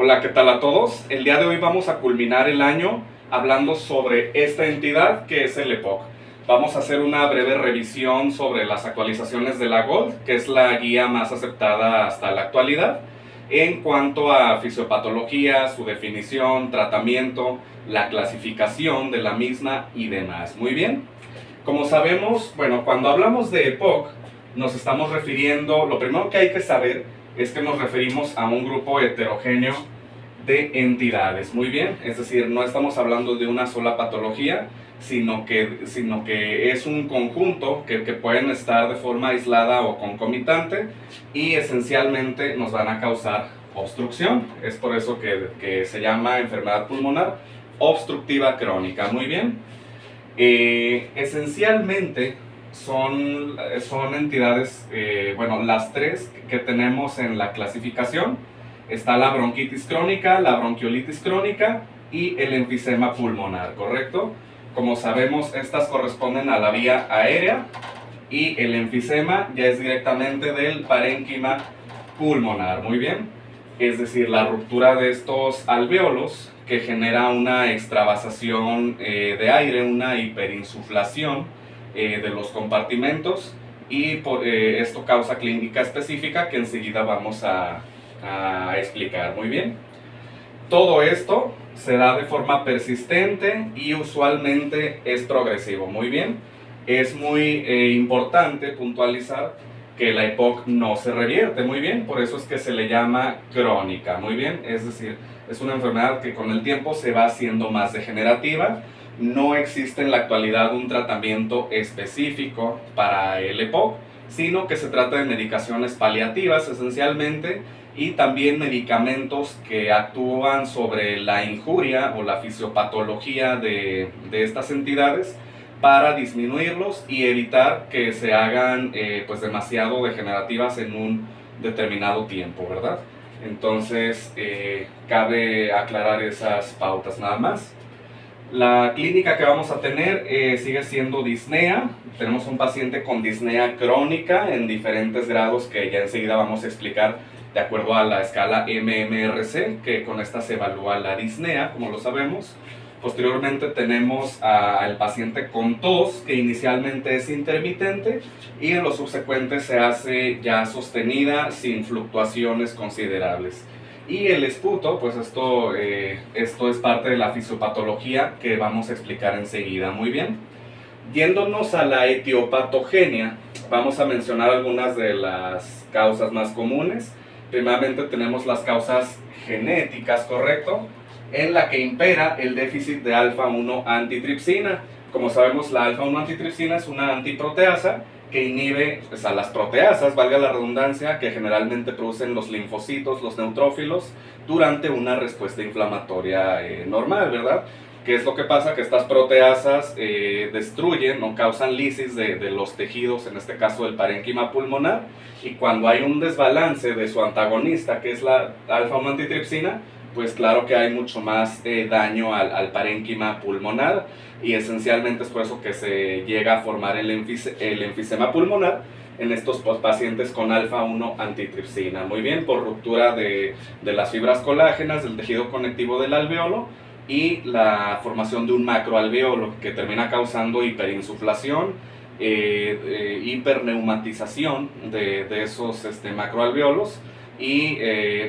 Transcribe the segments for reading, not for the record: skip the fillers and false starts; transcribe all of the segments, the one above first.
Hola, ¿qué tal a todos? El día de hoy vamos a culminar el año hablando sobre esta entidad que es el EPOC. Vamos a hacer una breve revisión sobre las actualizaciones de la GOLD, que es la guía más aceptada hasta la actualidad, en cuanto a fisiopatología, su definición, tratamiento, la clasificación de la misma y demás. Muy bien. Como sabemos, bueno, cuando hablamos de EPOC, nos estamos refiriendo, lo primero que hay que saber es que nos referimos a un grupo heterogéneo de entidades, muy bien, es decir, no estamos hablando de una sola patología, sino que es un conjunto que pueden estar de forma aislada o concomitante y esencialmente nos van a causar obstrucción. Es por eso que se llama enfermedad pulmonar obstructiva crónica, muy bien. Esencialmente son entidades, bueno, las tres que tenemos en la clasificación. Está la bronquitis crónica, la bronquiolitis crónica y el enfisema pulmonar, ¿correcto? Como sabemos, estas corresponden a la vía aérea y el enfisema ya es directamente del parénquima pulmonar, muy bien. Es decir, la ruptura de estos alvéolos que genera una extravasación de aire, una hiperinsuflación de los compartimentos y esto causa clínica específica que enseguida vamos a explicar. Muy bien. Todo esto se da de forma persistente y usualmente es progresivo. Muy bien. Es muy importante puntualizar que la EPOC no se revierte. Muy bien. Por eso es que se le llama crónica. Muy bien. Es decir, es una enfermedad que con el tiempo se va haciendo más degenerativa. No existe en la actualidad un tratamiento específico para el EPOC, sino que se trata de medicaciones paliativas esencialmente y también medicamentos que actúan sobre la injuria o la fisiopatología de estas entidades para disminuirlos y evitar que se hagan pues demasiado degenerativas en un determinado tiempo, ¿verdad? Entonces cabe aclarar esas pautas nada más. La clínica que vamos a tener sigue siendo disnea. Tenemos un paciente con disnea crónica en diferentes grados que ya enseguida vamos a explicar de acuerdo a la escala MMRC, que con esta se evalúa la disnea, como lo sabemos. Posteriormente tenemos al paciente con tos, que inicialmente es intermitente y en lo subsecuente se hace ya sostenida sin fluctuaciones considerables. Y el esputo, pues esto es parte de la fisiopatología que vamos a explicar enseguida. Muy bien. Yéndonos a la etiopatogenia, vamos a mencionar algunas de las causas más comunes. Primeramente tenemos las causas genéticas, ¿correcto? En la que impera el déficit de alfa-1 antitripsina. Como sabemos, la alfa-1 antitripsina es una antiproteasa que inhibe pues, a las proteasas, valga la redundancia, que generalmente producen los linfocitos, los neutrófilos, durante una respuesta inflamatoria normal, ¿verdad? ¿Qué es lo que pasa? Que estas proteasas destruyen o causan lisis de los tejidos, en este caso del parénquima pulmonar, y cuando hay un desbalance de su antagonista, que es la alfa-1 antitripsina, pues claro que hay mucho más daño al parénquima pulmonar y esencialmente es por eso que se llega a formar el enfisema pulmonar en estos pacientes con alfa-1 antitripsina. Muy bien, por ruptura de las fibras colágenas del tejido conectivo del alveolo y la formación de un macroalveolo que termina causando hiperinsuflación, hiperneumatización de esos macroalveolos. Y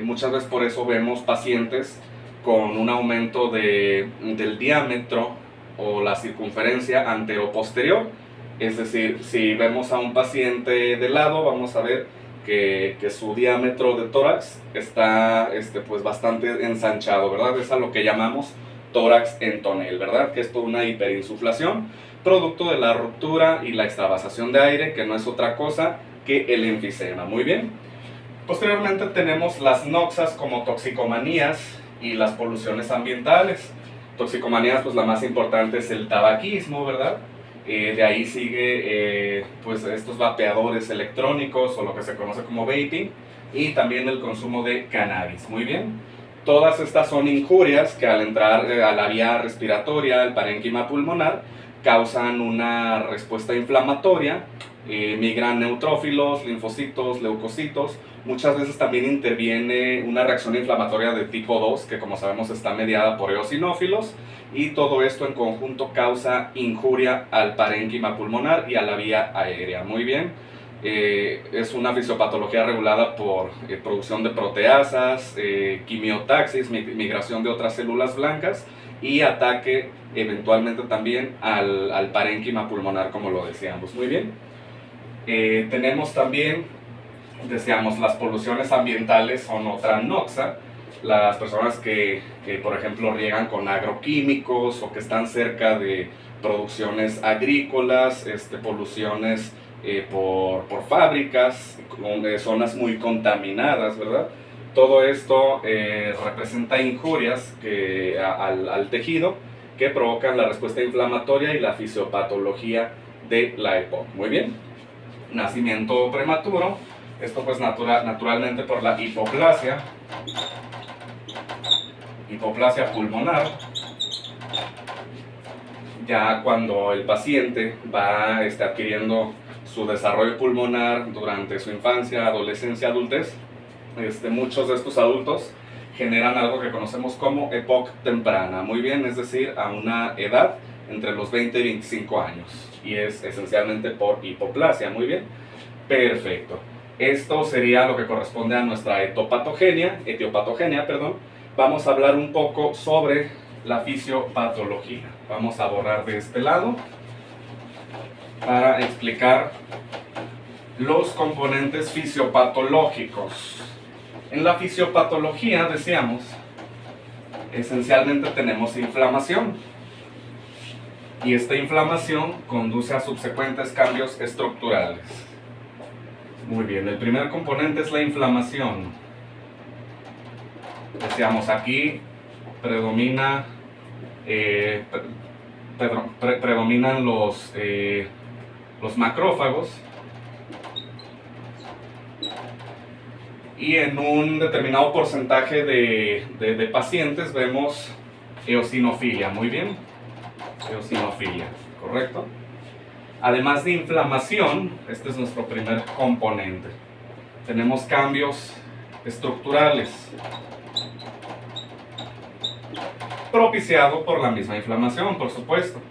muchas veces por eso vemos pacientes con un aumento del diámetro o la circunferencia antero-posterior. Es decir, si vemos a un paciente de lado, vamos a ver que su diámetro de tórax está pues bastante ensanchado, ¿verdad? Es a lo que llamamos tórax en tonel, ¿verdad? Que es toda una hiperinsuflación, producto de la ruptura y la extravasación de aire, que no es otra cosa que el enfisema. Muy bien. Posteriormente tenemos las noxas como toxicomanías y las poluciones ambientales. Toxicomanías, pues la más importante es el tabaquismo, ¿verdad? De ahí sigue pues estos vapeadores electrónicos o lo que se conoce como vaping y también el consumo de cannabis. Muy bien. Todas estas son injurias que al entrar a la vía respiratoria, al parénquima pulmonar, causan una respuesta inflamatoria migran neutrófilos, linfocitos, leucocitos. Muchas veces también interviene una reacción inflamatoria de tipo 2, que como sabemos está mediada por eosinófilos, y todo esto en conjunto causa injuria al parénquima pulmonar y a la vía aérea. Muy bien. Es una fisiopatología regulada por producción de proteasas, quimiotaxis, migración de otras células blancas y ataque eventualmente también al parénquima pulmonar, como lo decíamos. Muy bien. Tenemos también, decíamos, las poluciones ambientales son otra noxa. Las personas que, por ejemplo, riegan con agroquímicos o que están cerca de producciones agrícolas, poluciones por fábricas, zonas muy contaminadas, ¿verdad? Todo esto representa injurias al tejido que provocan la respuesta inflamatoria y la fisiopatología de la EPOC. Muy bien. Nacimiento prematuro. Esto pues naturalmente por la hipoplasia pulmonar. Ya cuando el paciente va adquiriendo su desarrollo pulmonar durante su infancia, adolescencia, adultez, muchos de estos adultos generan algo que conocemos como EPOC temprana, muy bien, es decir, a una edad entre los 20 y 25 años, y es esencialmente por hipoplasia, muy bien, perfecto. Esto sería lo que corresponde a nuestra etiopatogenia, Vamos a hablar un poco sobre la fisiopatología. Vamos a borrar de este lado para explicar los componentes fisiopatológicos. En la fisiopatología, decíamos, esencialmente tenemos inflamación. Y esta inflamación conduce a subsecuentes cambios estructurales. Muy bien, el primer componente es la inflamación. Decíamos, aquí predominan los macrófagos, y en un determinado porcentaje de pacientes vemos eosinofilia. Muy bien, eosinofilia, correcto. Además de inflamación, este es nuestro primer componente. Tenemos cambios estructurales propiciado por la misma inflamación, por supuesto.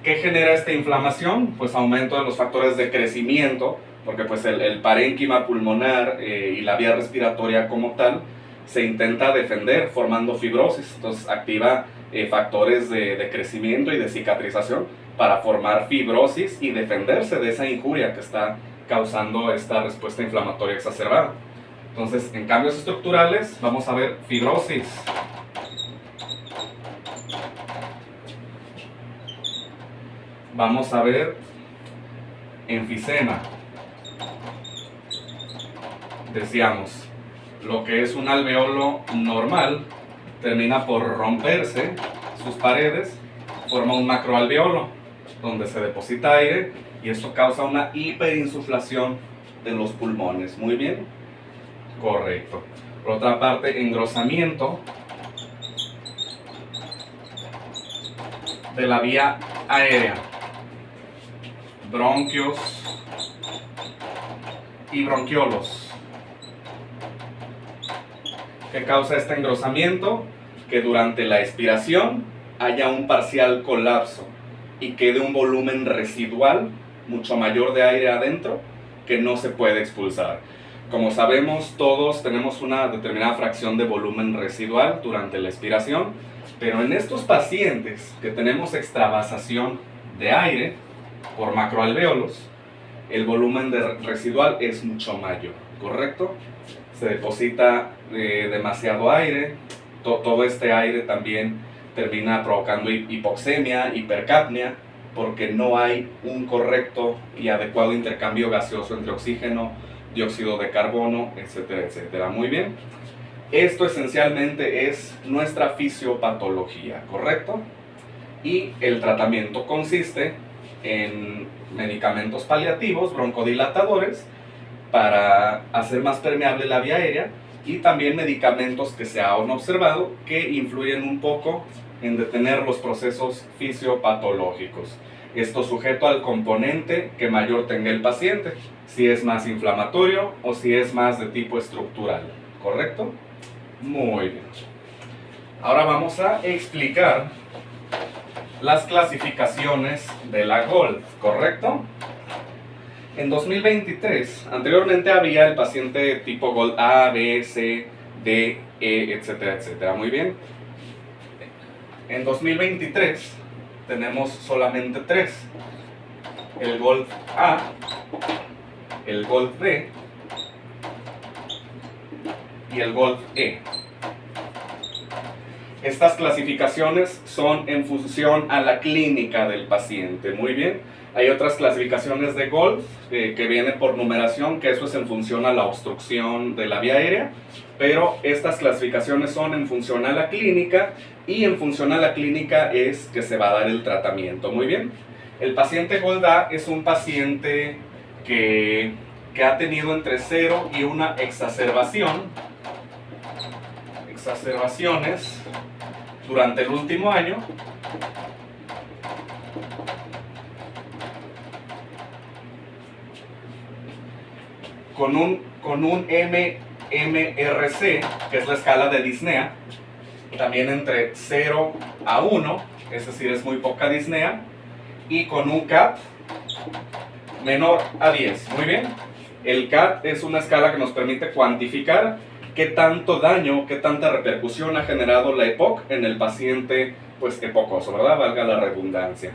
¿Qué genera esta inflamación? Pues aumento de los factores de crecimiento, porque pues el parénquima pulmonar y la vía respiratoria como tal se intenta defender formando fibrosis. Entonces activa factores de crecimiento y de cicatrización para formar fibrosis y defenderse de esa injuria que está causando esta respuesta inflamatoria exacerbada. Entonces, en cambios estructurales vamos a ver fibrosis, vamos a ver enfisema. Decíamos, lo que es un alveolo normal termina por romperse sus paredes, forma un macroalveolo donde se deposita aire y esto causa una hiperinsuflación de los pulmones. Muy bien, correcto. Por otra parte, engrosamiento de la vía aérea, bronquios y bronquiolos. ¿Qué causa este engrosamiento? Que durante la expiración haya un parcial colapso y quede un volumen residual mucho mayor de aire adentro que no se puede expulsar. Como sabemos, todos tenemos una determinada fracción de volumen residual durante la expiración, pero en estos pacientes que tenemos extravasación de aire por macroalveolos, el volumen residual es mucho mayor, ¿correcto? Se deposita demasiado aire, todo este aire también termina provocando hipoxemia, hipercapnia, porque no hay un correcto y adecuado intercambio gaseoso entre oxígeno, dióxido de carbono, etcétera, etcétera. Muy bien. Esto esencialmente es nuestra fisiopatología, ¿correcto? Y el tratamiento consiste en medicamentos paliativos, broncodilatadores, para hacer más permeable la vía aérea, y también medicamentos que se han observado que influyen un poco en detener los procesos fisiopatológicos. Esto sujeto al componente que mayor tenga el paciente, si es más inflamatorio o si es más de tipo estructural, ¿correcto? Muy bien. Ahora vamos a explicar las clasificaciones de la GOLD, ¿correcto? En 2023, anteriormente había el paciente tipo GOLD A, B, C, D, E, etcétera, etcétera. Muy bien. En 2023 tenemos solamente tres: el GOLD A, el GOLD B y el GOLD E. Estas clasificaciones son en función a la clínica del paciente. Muy bien. Hay otras clasificaciones de GOLD que vienen por numeración, que eso es en función a la obstrucción de la vía aérea, pero estas clasificaciones son en función a la clínica, y en función a la clínica es que se va a dar el tratamiento. Muy bien. El paciente GOLD A es un paciente que ha tenido entre 0 y una exacerbaciones durante el último año, con un MMRC, que es la escala de disnea, también entre 0 a 1, es decir, es muy poca disnea, y con un CAT menor a 10. Muy bien. El CAT es una escala que nos permite cuantificar qué tanto daño, qué tanta repercusión ha generado la EPOC en el paciente, pues epocoso, ¿verdad? Valga la redundancia.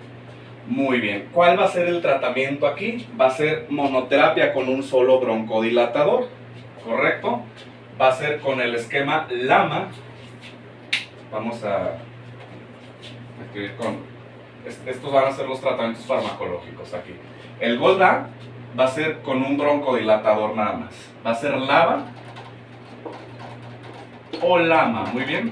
Muy bien. ¿Cuál va a ser el tratamiento aquí? Va a ser monoterapia con un solo broncodilatador, ¿correcto? Va a ser con el esquema LAMA. Vamos a escribir con... Estos van a ser los tratamientos farmacológicos aquí. El GOLD A va a ser con un broncodilatador nada más. Va a ser LAVA o LAMA, muy bien.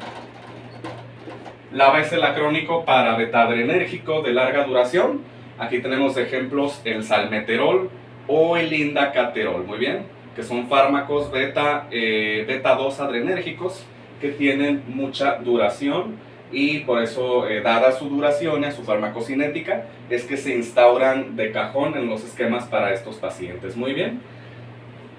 LAVA es el acrónico para betadrenérgico de larga duración. Aquí tenemos ejemplos: el salmeterol o el indacaterol, muy bien, que son fármacos beta 2 adrenérgicos que tienen mucha duración, y por eso, dada su duración y su farmacocinética, es que se instauran de cajón en los esquemas para estos pacientes. Muy bien.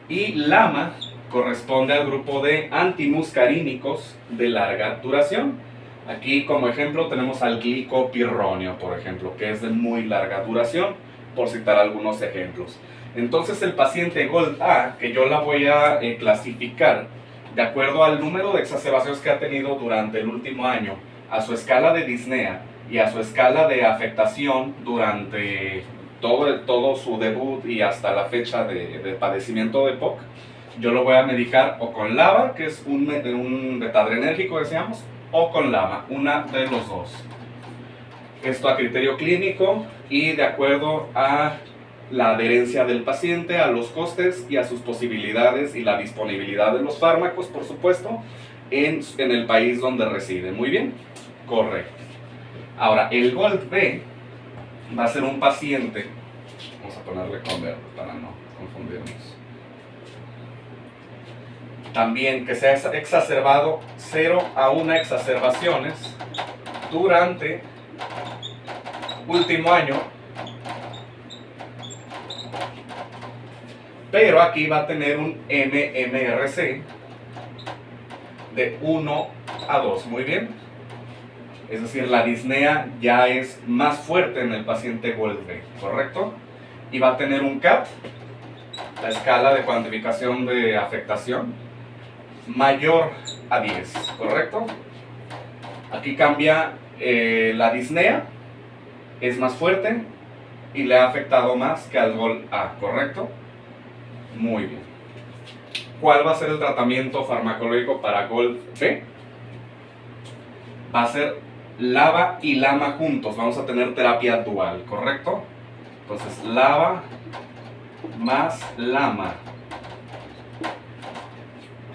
Y LAMA corresponde al grupo de antimuscarínicos de larga duración. Aquí como ejemplo tenemos al glicopirronio, por ejemplo, que es de muy larga duración, por citar algunos ejemplos. Entonces el paciente GOLD A, que yo la voy a clasificar de acuerdo al número de exacerbaciones que ha tenido durante el último año, a su escala de disnea y a su escala de afectación durante todo su debut y hasta la fecha de padecimiento de EPOC, yo lo voy a medicar o con LAVA, que es un betadrenérgico, decíamos, o con LAMA, una de los dos. Esto a criterio clínico y de acuerdo a la adherencia del paciente, a los costes y a sus posibilidades y la disponibilidad de los fármacos, por supuesto, en el país donde reside. Muy bien, correcto. Ahora, el GOLD B va a ser un paciente, vamos a ponerle con verde para no confundirnos, también que se ha exacerbado 0 a 1 exacerbaciones durante último año, pero aquí va a tener un MMRC de 1 a 2, muy bien. Es decir, la disnea ya es más fuerte en el paciente GOLD B, ¿correcto? Y va a tener un CAT, la escala de cuantificación de afectación, mayor a 10, ¿correcto? Aquí cambia la disnea, es más fuerte y le ha afectado más que al GOLD A, ¿correcto? Muy bien. ¿Cuál va a ser el tratamiento farmacológico para GOLD B? Va a ser LAVA y LAMA juntos. Vamos a tener terapia dual, ¿correcto? Entonces, LAVA más LAMA.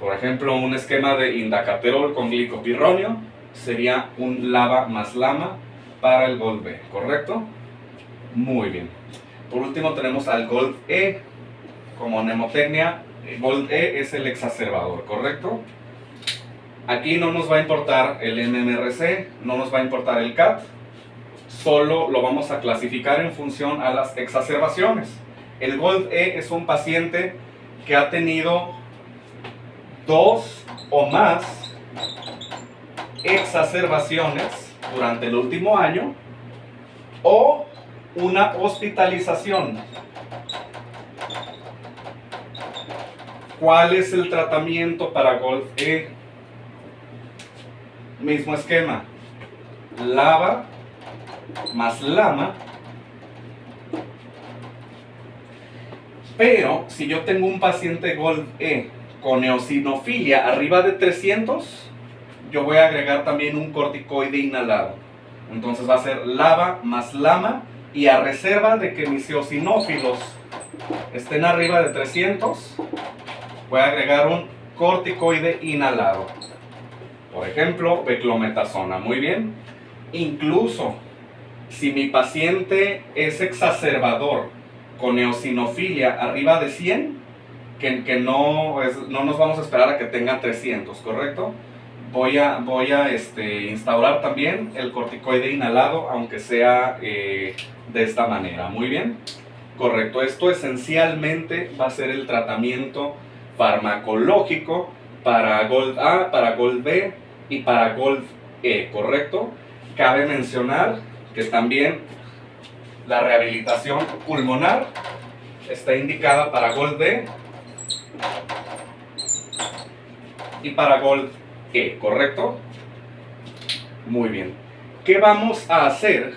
Por ejemplo, un esquema de indacaterol con glicopirronio sería un LAVA más LAMA para el GOLD B, ¿correcto? Muy bien. Por último tenemos al GOLD E como mnemotecnia. GOLD E es el exacerbador, ¿correcto? Aquí no nos va a importar el MMRC, no nos va a importar el CAT, solo lo vamos a clasificar en función a las exacerbaciones. El Gold E es un paciente que ha tenido 2 o más exacerbaciones durante el último año o una hospitalización. ¿Cuál es el tratamiento para Gold E? Mismo esquema, LABA más LAMA. Pero si yo tengo un paciente Gold E con eosinofilia arriba de 300, yo voy a agregar también un corticoide inhalado. Entonces va a ser LABA más LAMA, y a reserva de que mis eosinófilos estén arriba de 300, voy a agregar un corticoide inhalado. Por ejemplo, beclometasona. Muy bien. Incluso si mi paciente es exacerbador con eosinofilia arriba de 100, que no nos vamos a esperar a que tenga 300, ¿correcto? Voy a instaurar también el corticoide inhalado, aunque sea de esta manera. Muy bien, correcto. Esto esencialmente va a ser el tratamiento farmacológico para Gold A, para Gold B y para Gold E, ¿correcto? Cabe mencionar que también la rehabilitación pulmonar está indicada para Gold B y para Gold E, ¿correcto? Muy bien. ¿Qué vamos a hacer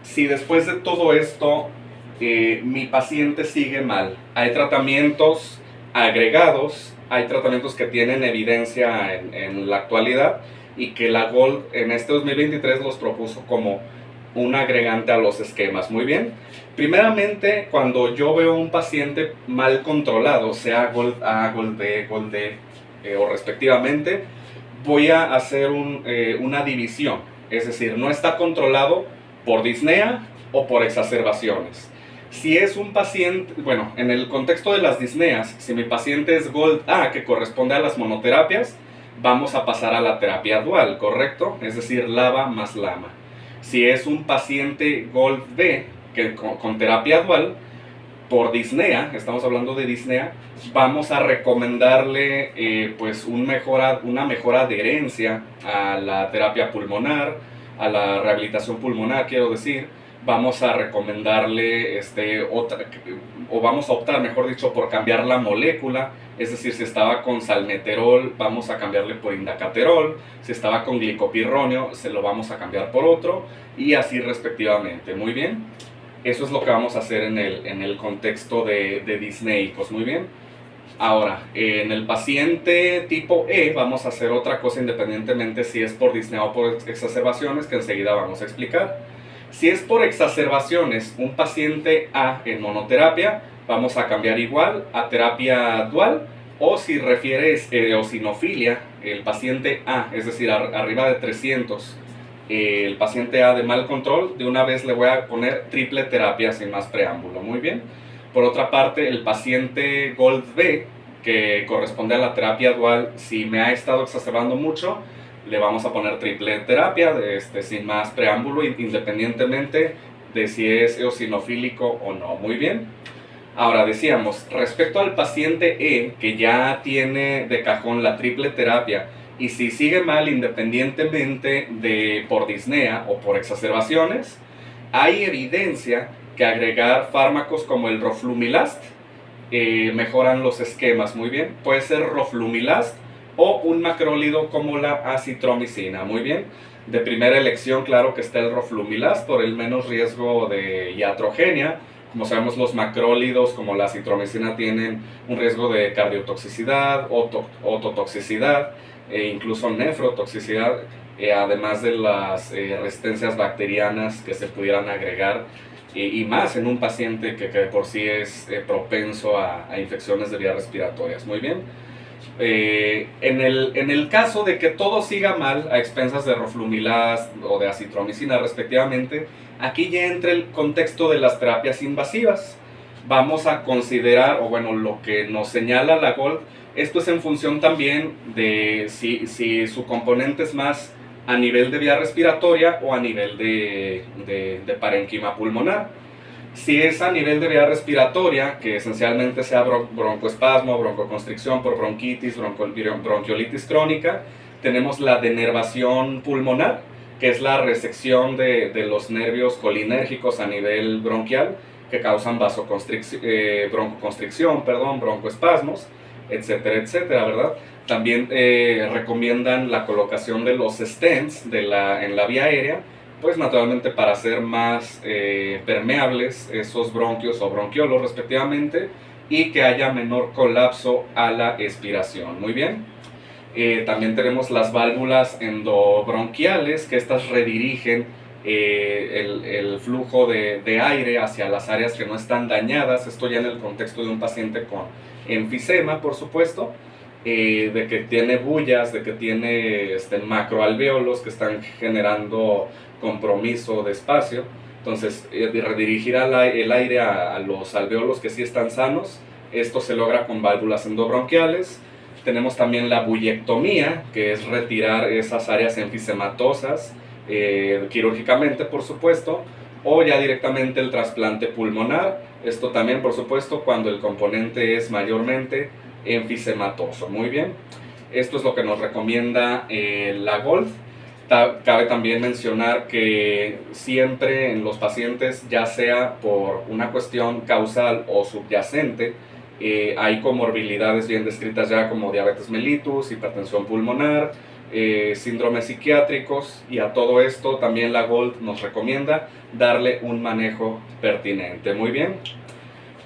si después de todo esto mi paciente sigue mal? Hay tratamientos agregados, hay tratamientos que tienen evidencia en la actualidad y que la Gold en este 2023 los propuso como un agregante a los esquemas. Muy bien. Primeramente, cuando yo veo un paciente mal controlado, sea Gold A, Gold B, Gold D o respectivamente, voy a hacer una división. Es decir, no está controlado por disnea o por exacerbaciones. Si es un paciente, bueno, en el contexto de las disneas, si mi paciente es Gold A, que corresponde a las monoterapias, vamos a pasar a la terapia dual, ¿correcto? Es decir, LABA más LAMA. Si es un paciente Gold B, que con terapia dual, por disnea, estamos hablando de disnea, vamos a recomendarle pues una mejor adherencia a la terapia pulmonar, a la rehabilitación pulmonar, quiero decir. Vamos a recomendarle vamos a optar, mejor dicho, por cambiar la molécula. Es decir, si estaba con salmeterol, vamos a cambiarle por indacaterol. Si estaba con glicopirronio, se lo vamos a cambiar por otro, y así respectivamente. Muy bien. Eso es lo que vamos a hacer en el contexto de disneicos. Muy bien. Ahora, en el paciente tipo E vamos a hacer otra cosa independientemente si es por disnea o por exacerbaciones, que enseguida vamos a explicar. Si es por exacerbaciones, un paciente A en monoterapia, vamos a cambiar igual a terapia dual, o si refieres eosinofilia, el paciente A, es decir, arriba de 300, el paciente A de mal control, de una vez le voy a poner triple terapia sin más preámbulo. Muy bien. Por otra parte, el paciente Gold B, que corresponde a la terapia dual, si me ha estado exacerbando mucho, le vamos a poner triple terapia sin más preámbulo, independientemente de si es eosinofílico o no. Muy bien. Ahora decíamos, respecto al paciente E, que ya tiene de cajón la triple terapia, y si sigue mal independientemente de por disnea o por exacerbaciones, hay evidencia que agregar fármacos como el roflumilast mejoran los esquemas. Muy bien. Puede ser roflumilast o un macrólido como la acitromicina. Muy bien. De primera elección, claro que está el roflumilast por el menos riesgo de iatrogenia. Como sabemos, los macrólidos como la acitromicina tienen un riesgo de cardiotoxicidad, ototoxicidad e incluso nefrotoxicidad, además de las resistencias bacterianas que se pudieran agregar, y más en un paciente que de por sí es propenso a infecciones de vías respiratorias. Muy bien. En el caso de que todo siga mal a expensas de roflumilast o de acitromicina respectivamente, aquí ya entra el contexto de las terapias invasivas. Vamos a considerar, o bueno, lo que nos señala la Gold, esto es en función también de si su componente es más a nivel de vía respiratoria o a nivel de parénquima pulmonar. Si es a nivel de vía respiratoria, que esencialmente sea broncoespasmo, broncoconstricción por bronquitis, bronquiolitis crónica, tenemos la denervación pulmonar, que es la resección de los nervios colinérgicos a nivel bronquial, que causan broncoconstricción, broncoespasmos, etcétera, etcétera, ¿verdad? También recomiendan la colocación de los stents en la vía aérea, pues naturalmente para hacer más permeables esos bronquios o bronquiolos respectivamente, y que haya menor colapso a la expiración. Muy bien. También tenemos las válvulas endobronquiales, que estas redirigen el flujo de aire hacia las áreas que no están dañadas. Esto ya en el contexto de un paciente con enfisema, por supuesto, de que tiene bullas, de que tiene macroalvéolos que están generando compromiso de espacio. Entonces, redirigir el aire a los alvéolos que sí están sanos. Esto se logra con válvulas endobronquiales. Tenemos también la bullectomía, que es retirar esas áreas enfisematosas, quirúrgicamente, por supuesto, o ya directamente el trasplante pulmonar. Esto también, por supuesto, cuando el componente es mayormente enfisematoso. Muy bien. Esto es lo que nos recomienda la Golf. Cabe también mencionar que siempre en los pacientes, ya sea por una cuestión causal o subyacente, hay comorbilidades bien descritas ya como diabetes mellitus, hipertensión pulmonar, síndromes psiquiátricos, y a todo esto también la Gold nos recomienda darle un manejo pertinente. Muy bien,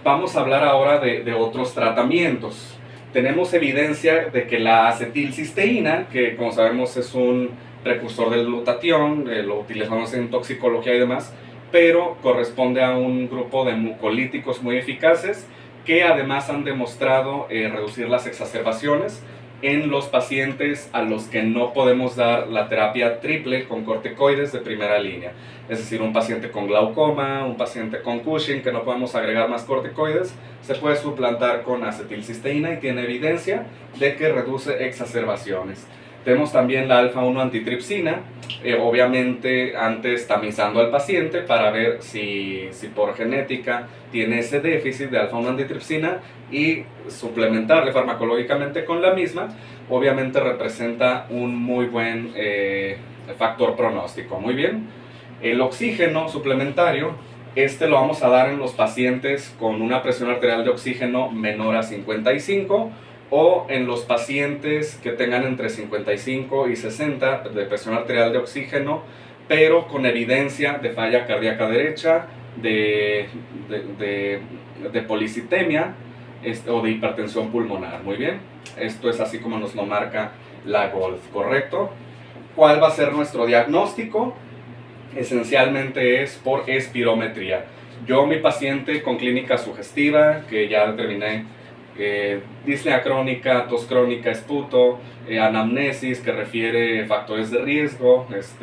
vamos a hablar ahora de otros tratamientos. Tenemos evidencia de que la acetilcisteína, que como sabemos es un precursor del glutatión, lo utilizamos en toxicología y demás, pero corresponde a un grupo de mucolíticos muy eficaces, que además han demostrado reducir las exacerbaciones en los pacientes a los que no podemos dar la terapia triple con corticoides de primera línea. Es decir, un paciente con glaucoma, un paciente con Cushing, que no podemos agregar más corticoides, se puede suplantar con acetilcisteína y tiene evidencia de que reduce exacerbaciones. Tenemos también la alfa-1 antitripsina, obviamente antes tamizando al paciente para ver si por genética tiene ese déficit de alfa-1 antitripsina, y suplementarle farmacológicamente con la misma. Obviamente representa un muy buen factor pronóstico. Muy bien. El oxígeno suplementario, lo vamos a dar en los pacientes con una presión arterial de oxígeno menor a 55, o en los pacientes que tengan entre 55 y 60 de presión arterial de oxígeno, pero con evidencia de falla cardíaca derecha, de policitemia, o de hipertensión pulmonar. Muy bien, esto es así como nos lo marca la Golf, ¿correcto? ¿Cuál va a ser nuestro diagnóstico? Esencialmente es por espirometría. Yo, mi paciente con clínica sugestiva, que ya determiné disnea crónica, tos crónica, esputo, anamnesis que refiere factores de riesgo, es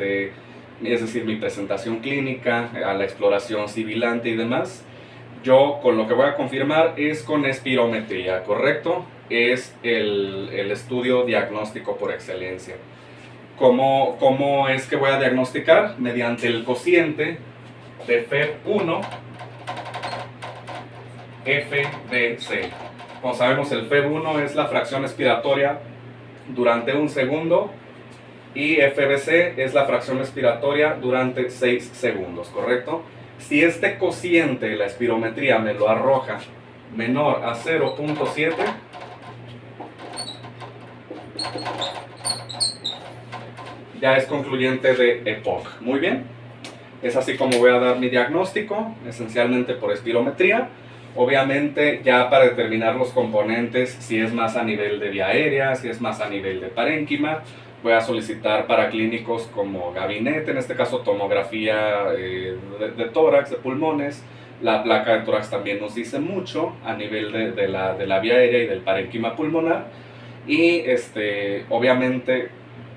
decir, mi presentación clínica, a la exploración sibilante y demás. Yo con lo que voy a confirmar es con espirometría, ¿correcto? Es el estudio diagnóstico por excelencia. ¿Cómo es que voy a diagnosticar? Mediante el cociente de FEV1, FBC. Como sabemos, el FEV1 es la fracción expiratoria durante un segundo, y FBC es la fracción expiratoria durante 6 segundos, ¿correcto? Si este cociente de la espirometría me lo arroja menor a 0.7, ya es concluyente de EPOC. Muy bien, es así como voy a dar mi diagnóstico, esencialmente por espirometría. Obviamente, ya para determinar los componentes, si es más a nivel de vía aérea, si es más a nivel de parénquima, voy a solicitar para clínicos como gabinete, en este caso tomografía de tórax, de pulmones. La placa de tórax también nos dice mucho a nivel de la vía aérea y del parénquima pulmonar. Y obviamente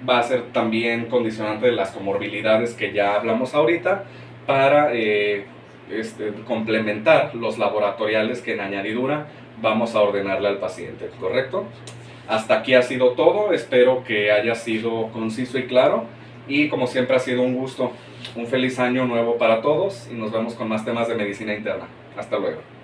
va a ser también condicionante de las comorbilidades que ya hablamos ahorita, para complementar los laboratoriales que en añadidura vamos a ordenarle al paciente, ¿correcto? Hasta aquí ha sido todo, espero que haya sido conciso y claro. Y como siempre ha sido un gusto. Un feliz año nuevo para todos y nos vemos con más temas de medicina interna. Hasta luego.